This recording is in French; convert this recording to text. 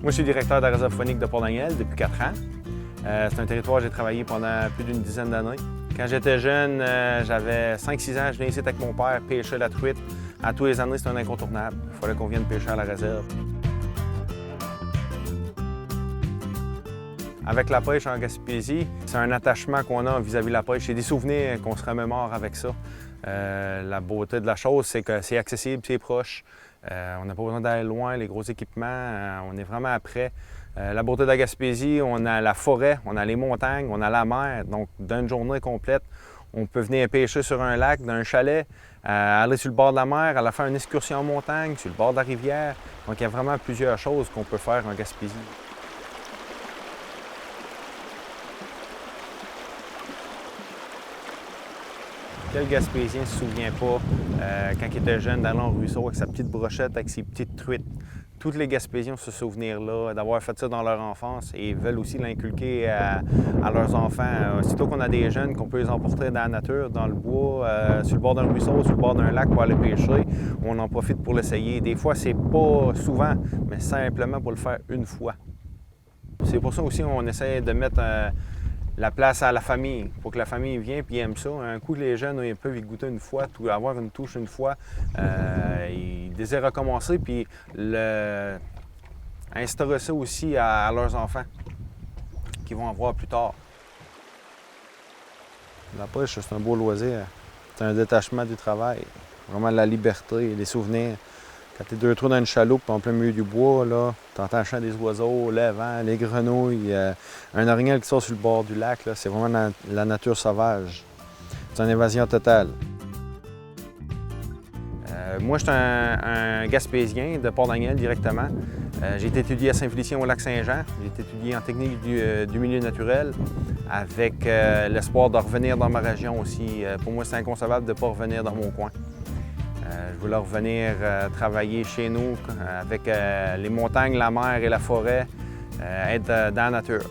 Moi, je suis directeur de la réserve faunique de Port-Daniel depuis 4 ans. C'est un territoire où j'ai travaillé pendant plus d'une dizaine d'années. Quand j'étais jeune, j'avais 5-6 ans, je venais ici avec mon père pêcher la truite. À tous les années, c'était un incontournable. Il fallait qu'on vienne pêcher à la réserve. Avec la pêche en Gaspésie, c'est un attachement qu'on a vis-à-vis de la pêche. C'est des souvenirs qu'on se remémore avec ça. La beauté de la chose, c'est que c'est accessible, c'est proche. On n'a pas besoin d'aller loin, les gros équipements, on est vraiment après. La beauté de la Gaspésie, on a la forêt, on a les montagnes, on a la mer. Donc, d'une journée complète, on peut venir pêcher sur un lac, d'un chalet, aller sur le bord de la mer, aller faire une excursion en montagne, sur le bord de la rivière. Donc, il y a vraiment plusieurs choses qu'on peut faire en Gaspésie. Quel Gaspésien ne se souvient pas, quand il était jeune, d'aller en ruisseau avec sa petite brochette, avec ses petites truites. Tous les Gaspésiens ont ce souvenir-là, d'avoir fait ça dans leur enfance et veulent aussi l'inculquer à leurs enfants. Aussitôt qu'on a des jeunes, qu'on peut les emporter dans la nature, dans le bois, sur le bord d'un ruisseau, sur le bord d'un lac pour aller pêcher, on en profite pour l'essayer. Des fois, c'est pas souvent, mais simplement pour le faire une fois. C'est pour ça aussi qu'on essaie de mettre la place à la famille, pour que la famille vienne et aime ça. Un coup, les jeunes ils peuvent y goûter une fois, avoir une touche une fois, ils désirent recommencer, puis instaurer ça aussi à leurs enfants, qui vont en voir plus tard. La pêche, c'est un beau loisir. C'est un détachement du travail, vraiment la liberté, les souvenirs. Quand tu es deux trous dans une chaloupe en plein milieu du bois, tu entends le chant des oiseaux, le vent, les grenouilles, un orignal qui sort sur le bord du lac, c'est vraiment la nature sauvage. C'est une évasion totale. Moi, je suis un Gaspésien de Port-Daniel directement. J'ai été étudié à Saint-Félicien au Lac-Saint-Jean. J'ai été étudié en technique du milieu naturel avec l'espoir de revenir dans ma région aussi. Pour moi, c'est inconcevable de ne pas revenir dans mon coin. Je voulais revenir travailler chez nous avec les montagnes, la mer et la forêt, être dans la nature.